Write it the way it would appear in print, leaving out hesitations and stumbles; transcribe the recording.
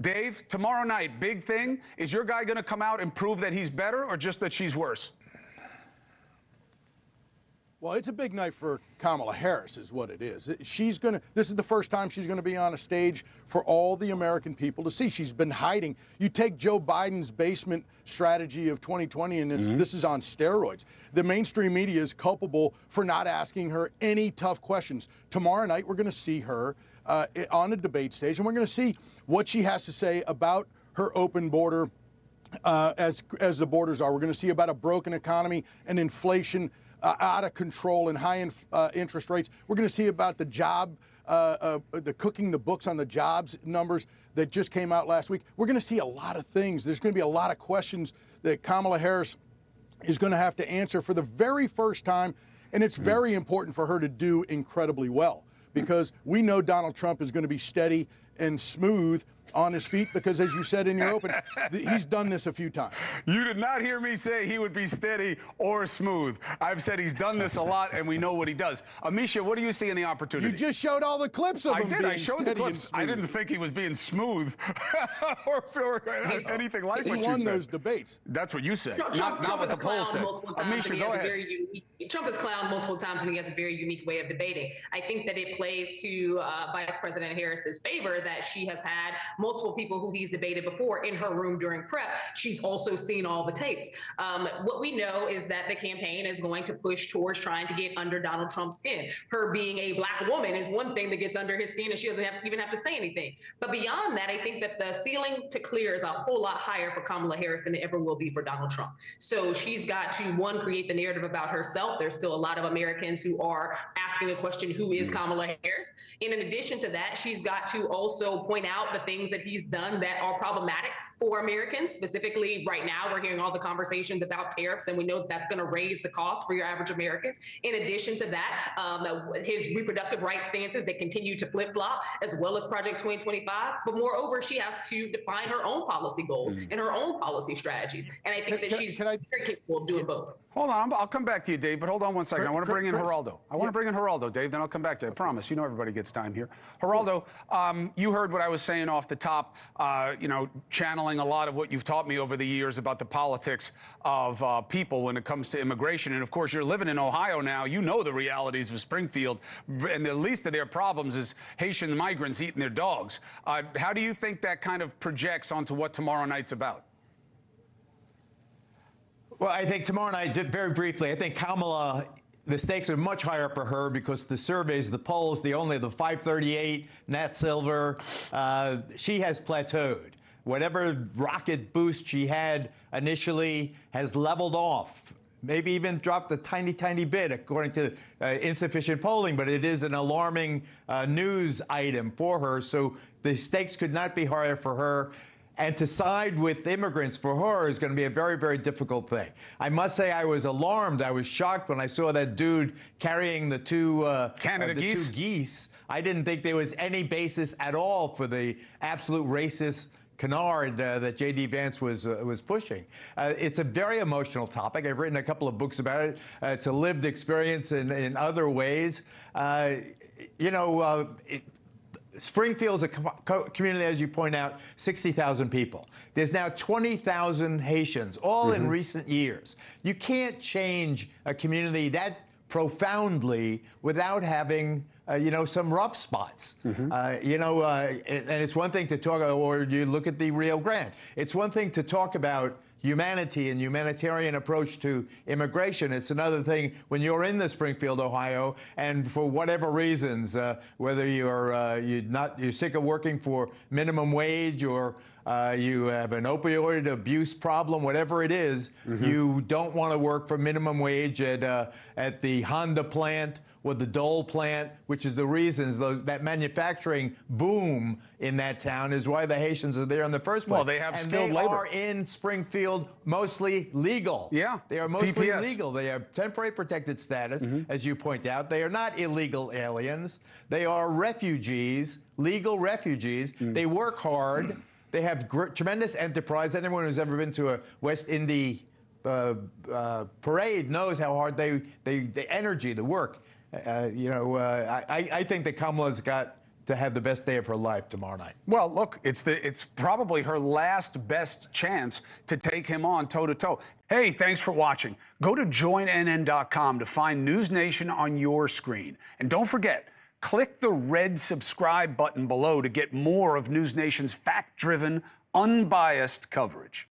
Dave, tomorrow night, big thing. Is your guy going to come out and prove that he's better or just that she's worse? Well, it's a big night for Kamala Harris is what it is. This is the first time she's going to be on a stage for all the American people to see. She's been hiding. You take Joe Biden's basement strategy of 2020 and this is on steroids. The mainstream media is culpable for not asking her any tough questions. Tomorrow night, we're going to see her on a debate stage, and we're going to see what she has to say about her open border as the borders are. We're going to see about a broken economy and inflation out of control and high interest rates. We're going to see about the job, the cooking the books on the jobs numbers that just came out last week. We're going to see a lot of things. There's going to be a lot of questions that Kamala Harris is going to have to answer for the very first time, and it's very important for her to do incredibly well because we know Donald Trump is going to be steady and smooth on his feet because, as you said in your open, he's done this a few times. You did not hear me say he would be steady or smooth. I've said he's done this a lot, and we know what he does. Amisha, what do you see in the opportunity? You just showed all the clips of him being I showed the steady clips. and I didn't think he was being smooth or anything like what you said. He won those debates. That's what you said, Trump not what the poll said. Amisha, go ahead. Trump has clowned multiple times, and he has a very unique way of debating. I think that it plays to Vice President Harris's favor that she has had multiple people who he's debated before in her room during prep. She's also seen all the tapes. What we know is that the campaign is going to push towards trying to get under Donald Trump's skin. Her being a Black woman is one thing that gets under his skin, and she doesn't even have to say anything. But beyond that, I think that the ceiling to clear is a whole lot higher for Kamala Harris than it ever will be for Donald Trump. So she's got to, one, create the narrative about herself. There's still a lot of Americans who are asking the question, who is Kamala Harris? And in addition to that, she's got to also point out the things that he's done that are problematic for Americans. Specifically, right now, we're hearing all the conversations about tariffs, and we know that that's going to raise the cost for your average American. In addition to that, his reproductive rights stances that continue to flip-flop, as well as Project 2025. But moreover, she has to define her own policy goals and her own policy strategies. And I think that she's very capable of doing both. Hold on, I'll come back to you, Dave, but hold on one second. I want to bring in Geraldo. I want to bring in Geraldo, Dave, then I'll come back to you. I promise. You know everybody gets time here. Geraldo, you heard what I was saying off the top, channeling a lot of what you've taught me over the years about the politics of people when it comes to immigration. And, of course, you're living in Ohio now. You know the realities of Springfield, and the least of their problems is Haitian migrants eating their dogs. How do you think that kind of projects onto what tomorrow night's about? Well, I think tomorrow night, just very briefly, I think Kamala, the stakes are much higher for her because the surveys, the polls, the 538, Nat Silver, she has plateaued. Whatever rocket boost she had initially has leveled off, maybe even dropped a tiny, tiny bit, according to insufficient polling, but it is an alarming news item for her. So the stakes could not be higher for her. And to side with immigrants for her is going to be a very, very difficult thing. I must say I was alarmed. I was shocked when I saw that dude carrying the two geese. I didn't think there was any basis at all for the absolute racist canard that J.D. Vance was pushing. It's a very emotional topic. I've written a couple of books about it. It's a lived experience in other ways. Springfield's a community, as you point out, 60,000 people. There's now 20,000 Haitians, all in recent years. You can't change a community that profoundly without having, some rough spots. And it's one thing to talk, or you look at the Rio Grande. It's one thing to talk about humanity and humanitarian approach to immigration. It's another thing when you're in the Springfield, Ohio, and for whatever reasons, whether you're sick of working for minimum wage or you have an opioid abuse problem, whatever it is, you don't want to work for minimum wage at the Honda plant or the Dole plant, which is the reasons that manufacturing boom in that town is why the Haitians are there in the first place. Well, they have skilled labor. And they are in Springfield mostly legal. Yeah. They are mostly TPS. legal. They have temporary protected status, as you point out. They are not illegal aliens. They are refugees, legal refugees. They work hard. They have tremendous enterprise. Anyone who's ever been to a West Indy parade knows how hard the energy, the work. I think that Kamala's got to have the best day of her life tomorrow night. Well, look, it's probably her last best chance to take him on toe-to-toe. Hey, thanks for watching. Go to joinnn.com to find NewsNation on your screen. And don't forget, click the red subscribe button below to get more of NewsNation's fact-driven, unbiased coverage.